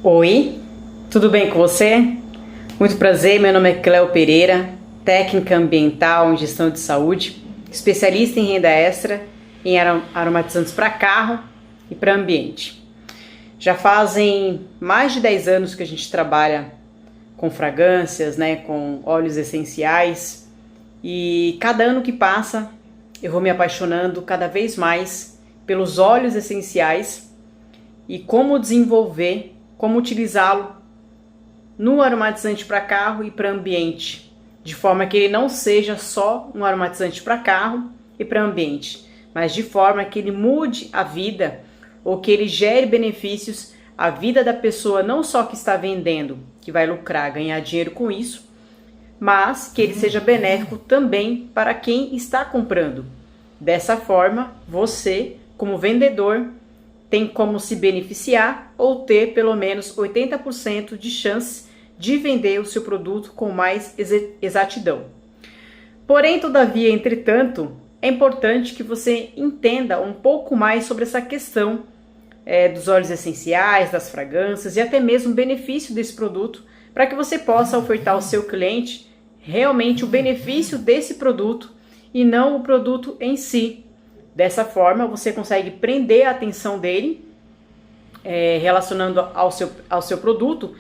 Oi, tudo bem com você? Muito prazer, meu nome é Cleo Pereira, técnica ambiental em gestão de saúde, especialista em renda extra em aromatizantes para carro e para ambiente. Já fazem mais de 10 anos que a gente trabalha com fragrâncias, com óleos essenciais, e cada ano que passa eu vou me apaixonando cada vez mais pelos óleos essenciais e como desenvolver, como utilizá-lo no aromatizante para carro e para ambiente, de forma que ele não seja só um aromatizante para carro e para ambiente, mas de forma que ele mude a vida ou que ele gere benefícios à vida da pessoa, não só que está vendendo, que vai lucrar, ganhar dinheiro com isso, mas que ele seja benéfico também para quem está comprando. Dessa forma, você, como vendedor, tem como se beneficiar ou ter pelo menos 80% de chance de vender o seu produto com mais exatidão. Porém, todavia, entretanto, é importante que você entenda um pouco mais sobre essa questão dos óleos essenciais, das fragrâncias e até mesmo o benefício desse produto, para que você possa ofertar ao seu cliente realmente o benefício desse produto e não o produto em si. Dessa forma, você consegue prender a atenção dele, relacionando ao seu produto,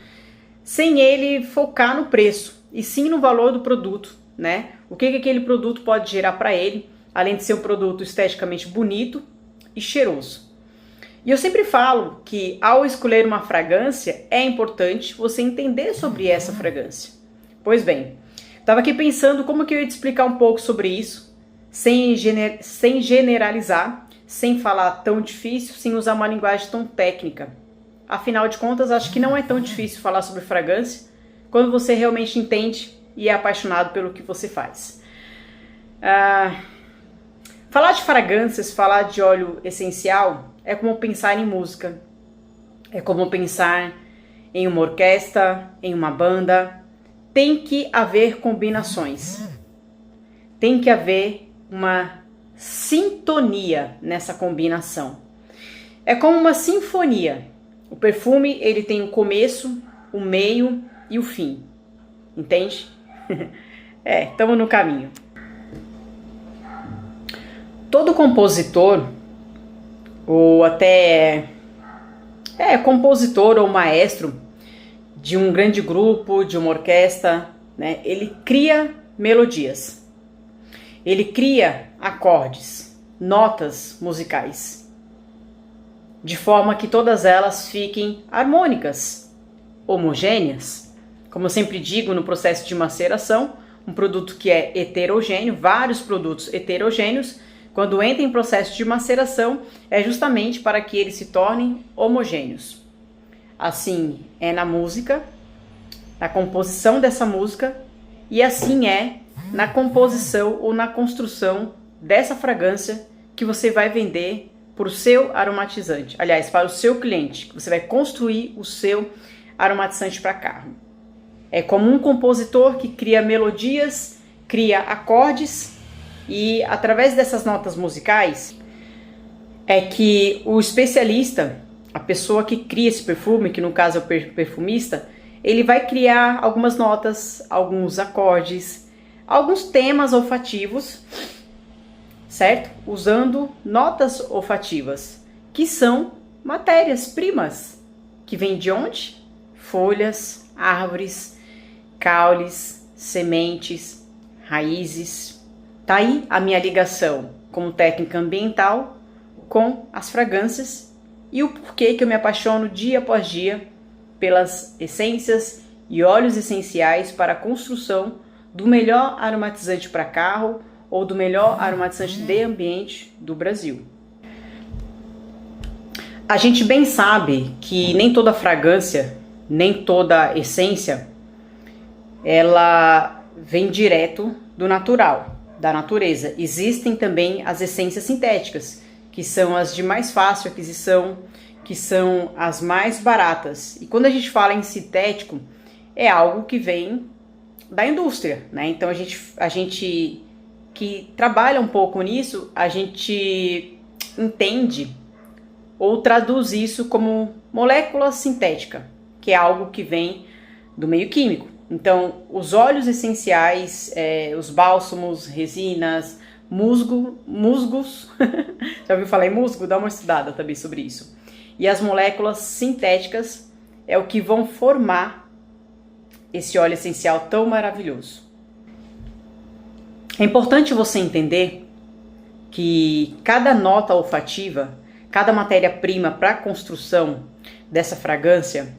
sem ele focar no preço, e sim no valor do produto, né? O que aquele produto pode gerar para ele, além de ser um produto esteticamente bonito e cheiroso. E eu sempre falo que ao escolher uma fragrância, é importante você entender sobre essa fragrância. Pois bem, estava aqui pensando como que eu ia te explicar um pouco sobre isso, sem generalizar, sem falar tão difícil, sem usar uma linguagem tão técnica. Afinal de contas, acho que não é tão difícil falar sobre fragrância quando você realmente entende e é apaixonado pelo que você faz. Falar de fragrâncias, falar de óleo essencial é como pensar em música, é como pensar em uma orquestra, em uma banda. Tem que haver combinações, tem que haver uma sintonia nessa combinação. É como uma sinfonia. O perfume, ele tem o começo, o meio e o fim. Entende? Estamos no caminho. Todo compositor, ou até compositor ou maestro de um grande grupo, de uma orquestra, né, ele cria melodias. Ele cria acordes, notas musicais, de forma que todas elas fiquem harmônicas, homogêneas. Como eu sempre digo no processo de maceração, um produto que é heterogêneo, vários produtos heterogêneos, quando entra em processo de maceração, é justamente para que eles se tornem homogêneos. Assim é na música, na composição dessa música, e assim é na composição ou na construção dessa fragrância que você vai vender para o seu aromatizante. Aliás, para o seu cliente, que você vai construir o seu aromatizante para carro. É como um compositor que cria melodias, cria acordes, e através dessas notas musicais é que o especialista, a pessoa que cria esse perfume, que no caso é o perfumista, ele vai criar algumas notas, alguns acordes, alguns temas olfativos, certo? Usando notas olfativas, que são matérias-primas, que vêm de onde? Folhas, árvores, caules, sementes, raízes. Tá aí a minha ligação como técnica ambiental com as fragrâncias e o porquê que eu me apaixono dia após dia pelas essências e óleos essenciais para a construção do melhor aromatizante para carro ou do melhor aromatizante de ambiente do Brasil. A gente bem sabe que nem toda fragrância, nem toda essência, ela vem direto do natural, da natureza. Existem também as essências sintéticas, que são as de mais fácil aquisição, que são as mais baratas. E quando a gente fala em sintético, é algo que vem da indústria, né? Então a gente que trabalha um pouco nisso, a gente entende ou traduz isso como molécula sintética. que é algo que vem do meio químico. Então, os óleos essenciais, os bálsamos, resinas, musgos, já ouviu falar em musgo? Dá uma estudada também sobre isso. E as moléculas sintéticas é o que vão formar esse óleo essencial tão maravilhoso. É importante você entender que cada nota olfativa, cada matéria-prima para a construção dessa fragrância,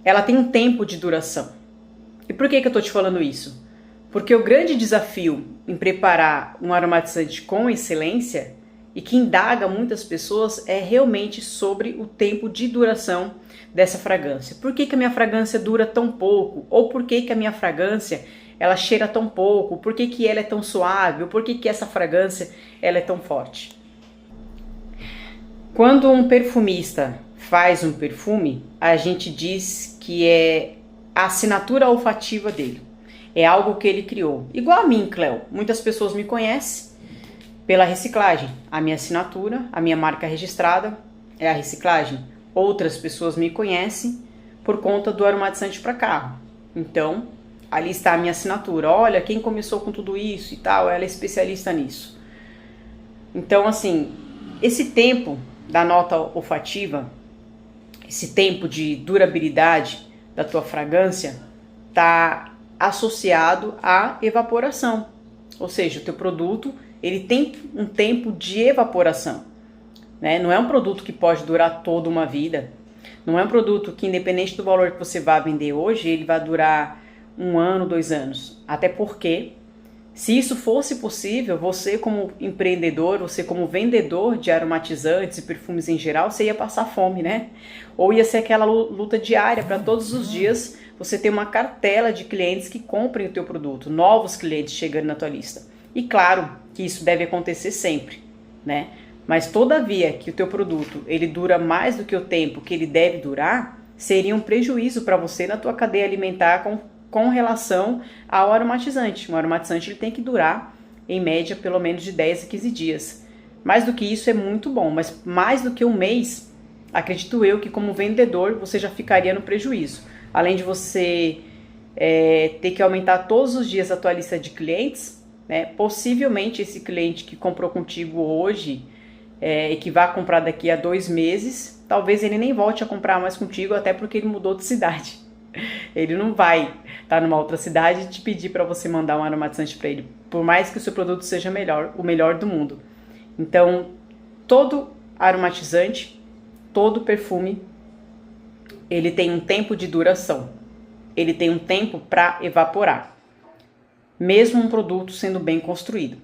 ela tem um tempo de duração. E por que eu estou te falando isso? Porque o grande desafio em preparar um aromatizante com excelência e que indaga muitas pessoas é realmente sobre o tempo de duração dessa fragrância. Por que a minha fragrância dura tão pouco? Ou por que a minha fragrância ela cheira tão pouco? Por que ela é tão suave? Ou por que essa fragrância ela é tão forte? Quando um perfumista faz um perfume, a gente diz que é a assinatura olfativa dele. É algo que ele criou. Igual a mim, Cleo. Muitas pessoas me conhecem pela reciclagem. A minha assinatura, a minha marca registrada é a reciclagem. Outras pessoas me conhecem por conta do aromatizante para carro. Então, ali está a minha assinatura. Olha, quem começou com tudo isso e tal, ela é especialista nisso. Então, assim, esse tempo da nota olfativa, esse tempo de durabilidade da tua fragrância está associado à evaporação. Ou seja, o teu produto ele tem um tempo de evaporação. Né? Não é um produto que pode durar toda uma vida. Não é um produto que, independente do valor que você vai vender hoje, ele vai durar 1 ano, 2 anos. Até porque, se isso fosse possível, você como empreendedor, você como vendedor de aromatizantes e perfumes em geral, você ia passar fome, né? Ou ia ser aquela luta diária para todos os dias você ter uma cartela de clientes que comprem o teu produto, novos clientes chegando na tua lista. E claro que isso deve acontecer sempre, né? Mas todavia que o teu produto ele dura mais do que o tempo que ele deve durar, seria um prejuízo para você na tua cadeia alimentar com relação ao aromatizante. Um aromatizante ele tem que durar, em média, pelo menos de 10 a 15 dias. Mais do que isso é muito bom, mas mais do que 1 mês, acredito eu que como vendedor você já ficaria no prejuízo. Além de você ter que aumentar todos os dias a tua lista de clientes, né? Possivelmente esse cliente que comprou contigo hoje e que vai comprar daqui a 2 meses, talvez ele nem volte a comprar mais contigo, até porque ele mudou de cidade. Ele não vai estar numa outra cidade e te pedir para você mandar um aromatizante para ele, por mais que o seu produto seja o melhor do mundo. Então, todo aromatizante, todo perfume, ele tem um tempo de duração. Ele tem um tempo para evaporar. Mesmo um produto sendo bem construído.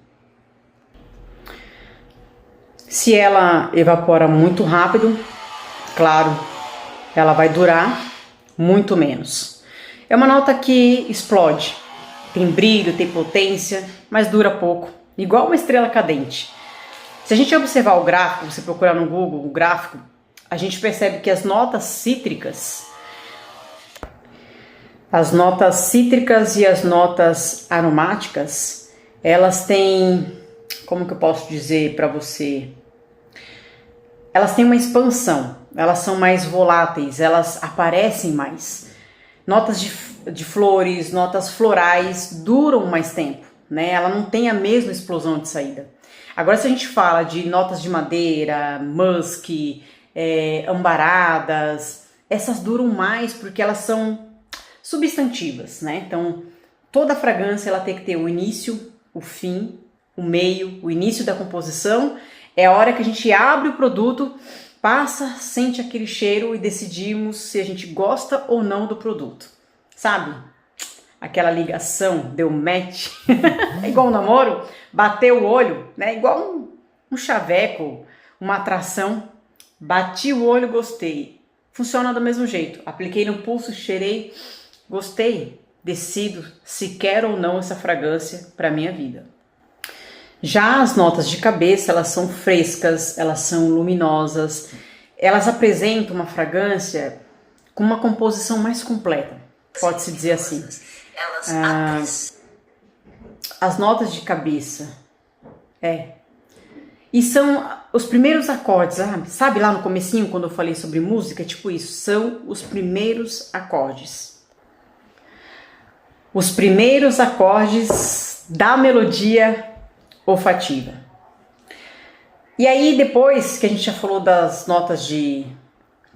Se ela evapora muito rápido, claro, ela vai durar muito menos. É uma nota que explode. Tem brilho, tem potência, mas dura pouco. Igual uma estrela cadente. Se a gente observar o gráfico, você procurar no Google o gráfico, a gente percebe que as notas cítricas e as notas aromáticas, elas têm, como que eu posso dizer para você? Elas têm uma expansão, elas são mais voláteis, elas aparecem mais. Notas de flores, notas florais duram mais tempo, né? Ela não tem a mesma explosão de saída. Agora, se a gente fala de notas de madeira, musk, ambaradas, essas duram mais porque elas são substantivas, né? Então, toda fragrância ela tem que ter o início, o fim, o meio, o início da composição. É a hora que a gente abre o produto, passa, sente aquele cheiro e decidimos se a gente gosta ou não do produto. Sabe? Aquela ligação, deu match, é igual um namoro, bateu o olho, né? Igual um chaveco, uma atração. Bati o olho, gostei. Funciona do mesmo jeito. Apliquei no pulso, cheirei, gostei. Decido se quero ou não essa fragrância para minha vida. Já as notas de cabeça, elas são frescas, elas são luminosas, elas apresentam uma fragrância com uma composição mais completa, pode-se dizer assim. As notas de cabeça, e são os primeiros acordes, sabe lá no comecinho quando eu falei sobre música? Tipo isso, são os primeiros acordes. Os primeiros acordes da melodia olfativa. E aí depois que a gente já falou das notas de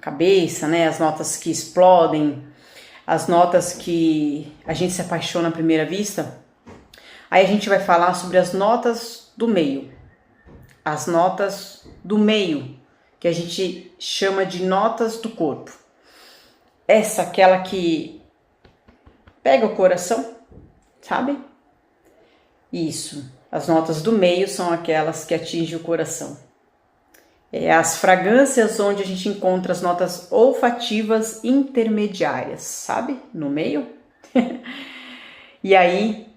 cabeça, né, as notas que explodem, as notas que a gente se apaixona à primeira vista, aí a gente vai falar sobre as notas do meio. As notas do meio, que a gente chama de notas do corpo. Essa, aquela que pega o coração, sabe? Isso. As notas do meio são aquelas que atingem o coração. É as fragrâncias onde a gente encontra as notas olfativas intermediárias, sabe? No meio. E aí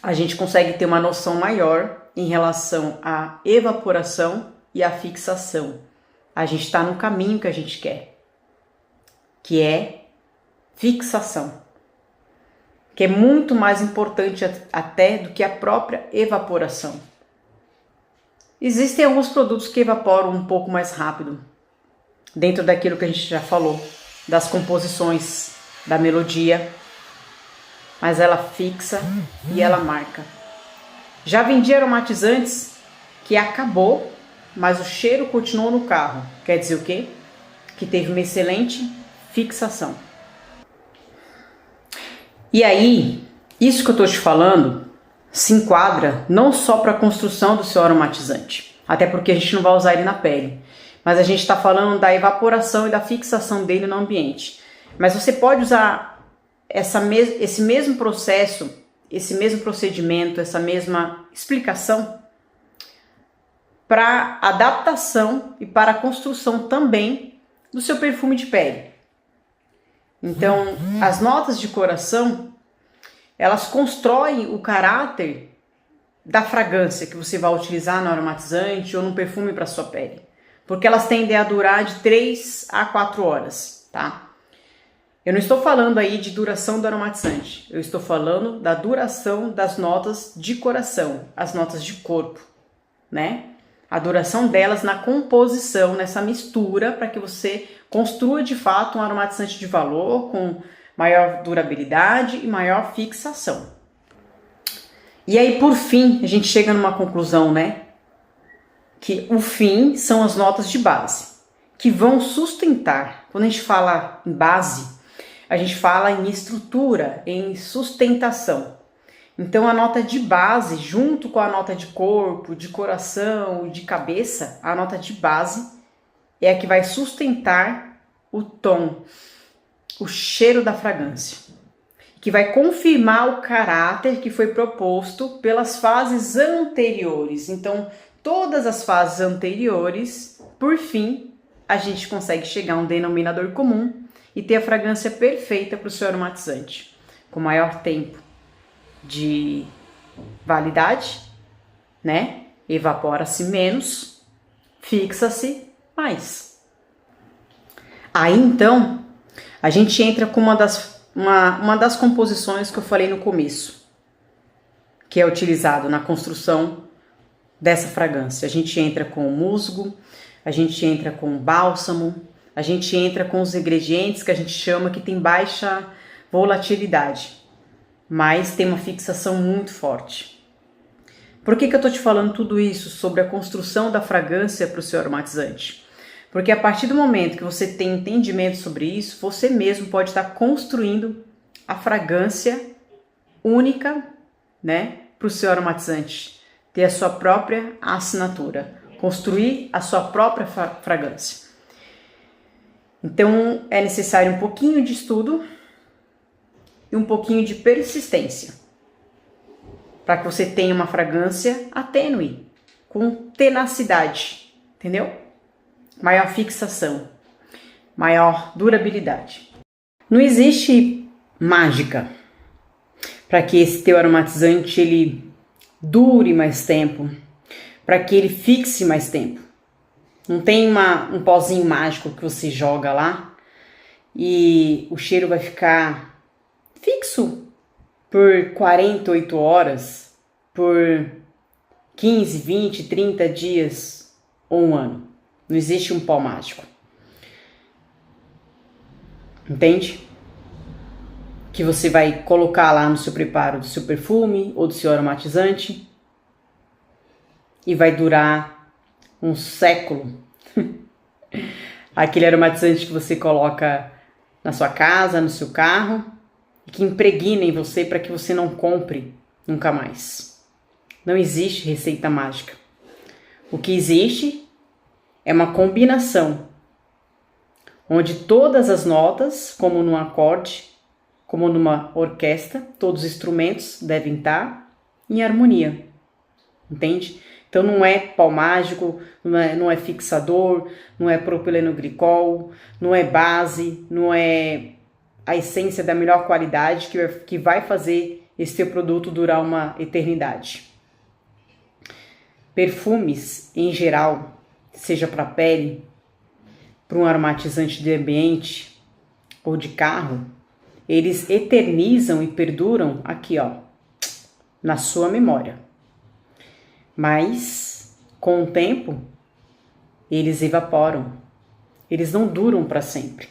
a gente consegue ter uma noção maior em relação à evaporação e à fixação. A gente está no caminho que a gente quer, que é fixação, que é muito mais importante até do que a própria evaporação. Existem alguns produtos que evaporam um pouco mais rápido, dentro daquilo que a gente já falou, das composições, da melodia, mas ela fixa e ela marca. Já vendi aromatizantes que acabou, mas o cheiro continuou no carro. Quer dizer o quê? Que teve uma excelente fixação. E aí, isso que eu estou te falando se enquadra não só para a construção do seu aromatizante, até porque a gente não vai usar ele na pele, mas a gente está falando da evaporação e da fixação dele no ambiente. Mas você pode usar esse mesmo processo, esse mesmo procedimento, essa mesma explicação para adaptação e para a construção também do seu perfume de pele. Então, as notas de coração, elas constroem o caráter da fragrância que você vai utilizar no aromatizante ou no perfume para sua pele, porque elas tendem a durar de 3 a 4 horas, tá? Eu não estou falando aí de duração do aromatizante, eu estou falando da duração das notas de coração, as notas de corpo, né? A duração delas na composição, nessa mistura, para que você construa de fato um aromatizante de valor, com maior durabilidade e maior fixação. E aí, por fim, a gente chega numa conclusão, né? Que o fim são as notas de base, que vão sustentar. Quando a gente fala em base, a gente fala em estrutura, em sustentação. Então a nota de base, junto com a nota de corpo, de coração, de cabeça, a nota de base é a que vai sustentar o tom, o cheiro da fragrância, que vai confirmar o caráter que foi proposto pelas fases anteriores. Então, todas as fases anteriores, por fim, a gente consegue chegar a um denominador comum e ter a fragrância perfeita para o seu aromatizante, com maior tempo de validade, né? Evapora-se menos, fixa-se mais. Aí então, a gente entra com uma das composições que eu falei no começo, que é utilizado na construção dessa fragrância. A gente entra com o musgo, a gente entra com o bálsamo, a gente entra com os ingredientes que a gente chama que tem baixa volatilidade, mas tem uma fixação muito forte. Por que eu tô te falando tudo isso sobre a construção da fragrância para o seu aromatizante? Porque a partir do momento que você tem entendimento sobre isso, você mesmo pode estar construindo a fragrância única, né, para o seu aromatizante, ter a sua própria assinatura, construir a sua própria fragrância. Então é necessário um pouquinho de estudo e um pouquinho de persistência para que você tenha uma fragrância atênue, com tenacidade, entendeu? Maior fixação, maior durabilidade. Não existe mágica para que esse teu aromatizante ele dure mais tempo, para que ele fixe mais tempo. Não tem um pozinho mágico que você joga lá e o cheiro vai ficar fixo por 48 horas, por 15, 20, 30 dias. ou um ano. Não existe um pó mágico. Entende? Que você vai colocar lá no seu preparo do seu perfume ou do seu aromatizante e vai durar um século. Aquele aromatizante que você coloca na sua casa, no seu carro, e que impregna em você para que você não compre nunca mais. Não existe receita mágica. O que existe é uma combinação, onde todas as notas, como num acorde, como numa orquestra, todos os instrumentos devem estar em harmonia. Entende? Então não é pó mágico, não é fixador, não é propilenoglicol, não é base, não é a essência da melhor qualidade que vai fazer esse teu produto durar uma eternidade. Perfumes, em geral, seja para pele, para um aromatizante de ambiente ou de carro, eles eternizam e perduram aqui, ó, na sua memória. Mas, com o tempo, eles evaporam. Eles não duram para sempre.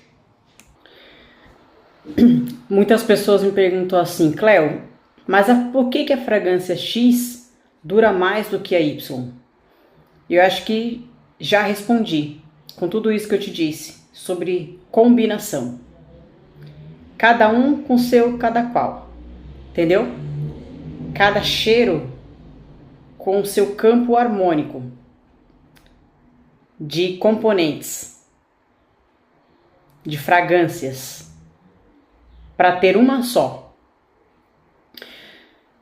Muitas pessoas me perguntam assim, Cleo, mas por que a fragrância X dura mais do que a Y? Eu acho que já respondi com tudo isso que eu te disse sobre combinação. Cada um com seu cada qual. Entendeu? Cada cheiro com o seu campo harmônico de componentes, de fragrâncias, para ter uma só.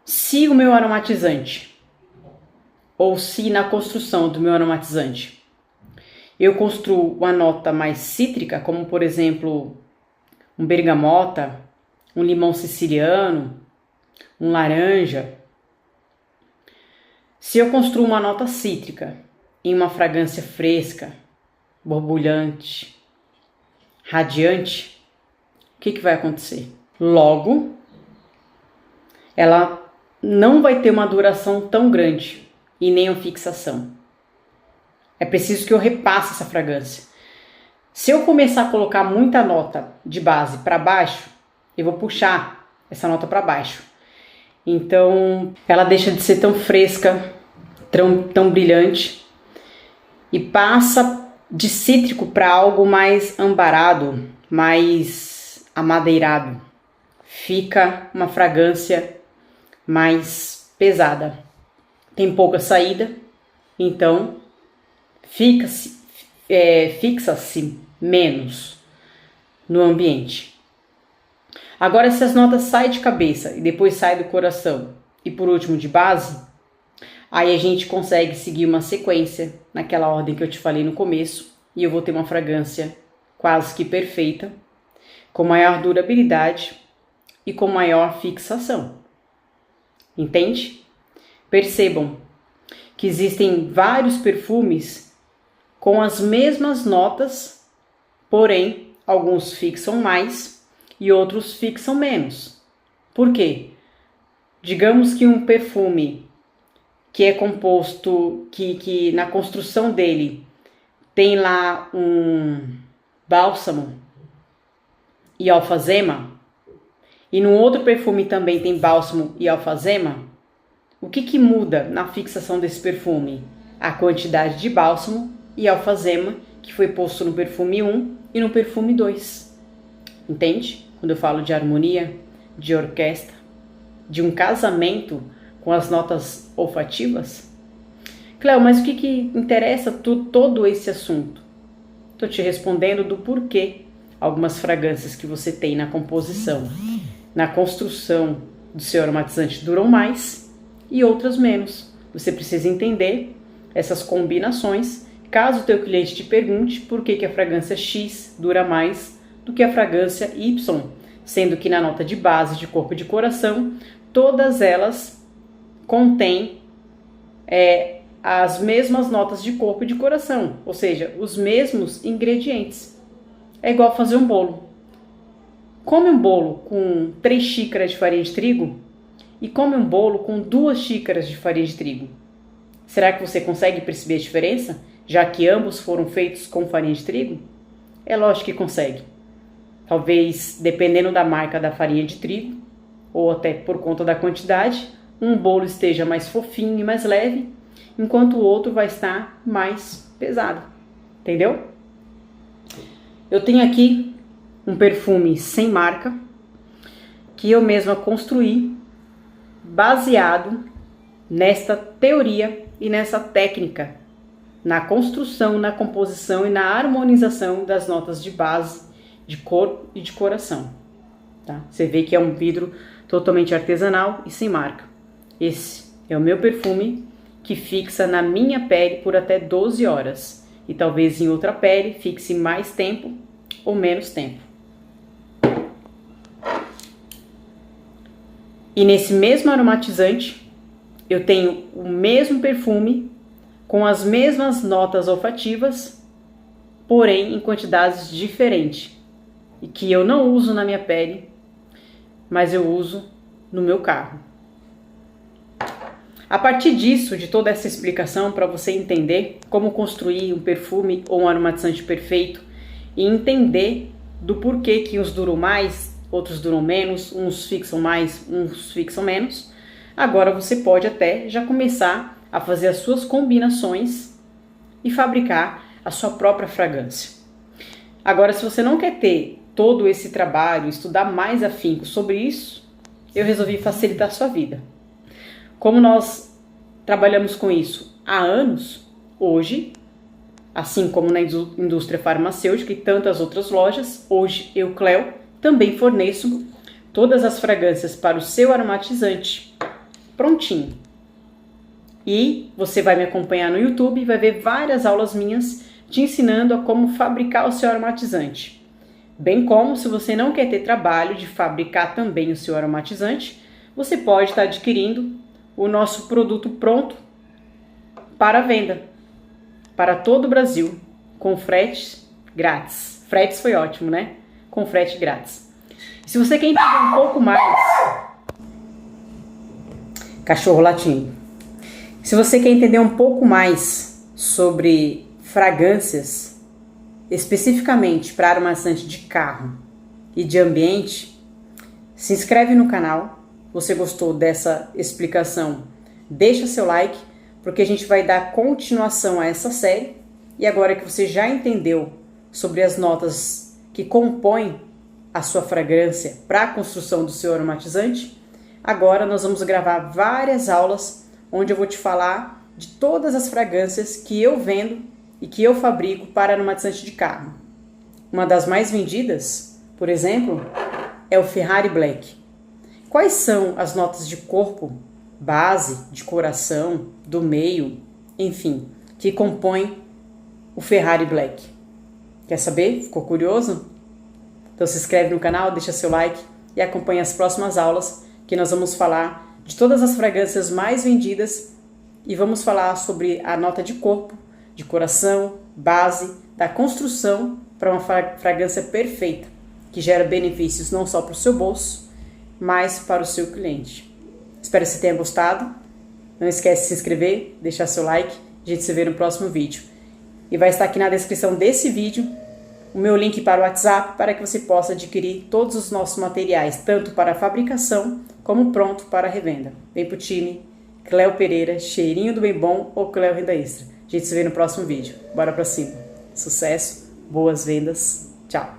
Se o meu aromatizante, ou se na construção do meu aromatizante, eu construo uma nota mais cítrica, como por exemplo, um bergamota, um limão siciliano, um laranja. Se eu construo uma nota cítrica em uma fragrância fresca, borbulhante, radiante, o que vai acontecer? Logo, ela não vai ter uma duração tão grande e nem uma fixação. É preciso que eu repasse essa fragrância. Se eu começar a colocar muita nota de base para baixo, eu vou puxar essa nota para baixo. Então, ela deixa de ser tão fresca, tão brilhante e passa de cítrico para algo mais ambarado, mais amadeirado. Fica uma fragrância mais pesada. Tem pouca saída, então fixa-se menos no ambiente. Agora, se as notas saem de cabeça e depois saem do coração e por último de base, aí a gente consegue seguir uma sequência naquela ordem que eu te falei no começo e eu vou ter uma fragrância quase que perfeita, com maior durabilidade e com maior fixação. Entende? Percebam que existem vários perfumes com as mesmas notas, porém alguns fixam mais e outros fixam menos. Por quê? Digamos que um perfume que é composto, que na construção dele tem lá um bálsamo e alfazema, e no outro perfume também tem bálsamo e alfazema, o que muda na fixação desse perfume? A quantidade de bálsamo e alfazema que foi posto no perfume 1 e no perfume 2. Entende? Quando eu falo de harmonia, de orquestra, de um casamento com as notas olfativas. Cleo, mas o que interessa todo esse assunto? Estou te respondendo do porquê algumas fragrâncias que você tem na composição, na construção do seu aromatizante duram mais e outras menos. Você precisa entender essas combinações, caso o teu cliente te pergunte por que a fragrância X dura mais do que a fragrância Y, sendo que na nota de base, de corpo e de coração, todas elas contêm as mesmas notas de corpo e de coração, ou seja, os mesmos ingredientes. É igual fazer um bolo. Come um bolo com 3 xícaras de farinha de trigo e come um bolo com 2 xícaras de farinha de trigo. Será que você consegue perceber a diferença já que ambos foram feitos com farinha de trigo? É lógico que consegue. Talvez, dependendo da marca da farinha de trigo, ou até por conta da quantidade, um bolo esteja mais fofinho e mais leve, enquanto o outro vai estar mais pesado. Entendeu? Eu tenho aqui um perfume sem marca, que eu mesma construí, baseado nesta teoria e nessa técnica, na construção, na composição e na harmonização das notas de base, de cor e de coração. Tá? Você vê que é um vidro totalmente artesanal e sem marca. Esse é o meu perfume, que fixa na minha pele por até 12 horas. E talvez em outra pele fixe mais tempo ou menos tempo. E nesse mesmo aromatizante, eu tenho o mesmo perfume, com as mesmas notas olfativas, porém em quantidades diferentes. E que eu não uso na minha pele, mas eu uso no meu carro. A partir disso, de toda essa explicação, para você entender como construir um perfume ou um aromatizante perfeito e entender do porquê que uns duram mais, outros duram menos, uns fixam mais, uns fixam menos, agora você pode até já começar a fazer as suas combinações e fabricar a sua própria fragrância. Agora, se você não quer ter todo esse trabalho, estudar mais afinco sobre isso, eu resolvi facilitar a sua vida. Como nós trabalhamos com isso há anos, hoje, assim como na indústria farmacêutica e tantas outras lojas, hoje eu, Cleo, também forneço todas as fragrâncias para o seu aromatizante prontinho. E você vai me acompanhar no YouTube e vai ver várias aulas minhas te ensinando a como fabricar o seu aromatizante. Bem como, se você não quer ter trabalho de fabricar também o seu aromatizante, você pode estar adquirindo o nosso produto pronto para venda para todo o Brasil, com frete grátis. Fretes foi ótimo, né? Com frete grátis. Se você quer entender um pouco mais... Cachorro latindo. Se você quer entender um pouco mais sobre fragrâncias, especificamente para aromatizante de carro e de ambiente, se inscreve no canal. Você gostou dessa explicação? Deixa seu like, porque a gente vai dar continuação a essa série. E agora que você já entendeu sobre as notas que compõem a sua fragrância para a construção do seu aromatizante, agora nós vamos gravar várias aulas onde eu vou te falar de todas as fragrâncias que eu vendo e que eu fabrico para aromatizante de carro. Uma das mais vendidas, por exemplo, é o Ferrari Black. Quais são as notas de corpo, base, de coração, do meio, enfim, que compõem o Ferrari Black? Quer saber? Ficou curioso? Então se inscreve no canal, deixa seu like e acompanha as próximas aulas, que nós vamos falar de todas as fragrâncias mais vendidas e vamos falar sobre a nota de corpo, de coração, base, da construção para uma fragrância perfeita, que gera benefícios não só para o seu bolso, mas para o seu cliente. Espero que você tenha gostado. Não esquece de se inscrever, deixar seu like. A gente se vê no próximo vídeo. E vai estar aqui na descrição desse vídeo o meu link para o WhatsApp para que você possa adquirir todos os nossos materiais, tanto para a fabricação como pronto para a revenda. Vem pro time, Cleo Pereira, cheirinho do bem bom ou Cleo Renda Extra. A gente se vê no próximo vídeo. Bora pra cima. Sucesso, boas vendas. Tchau.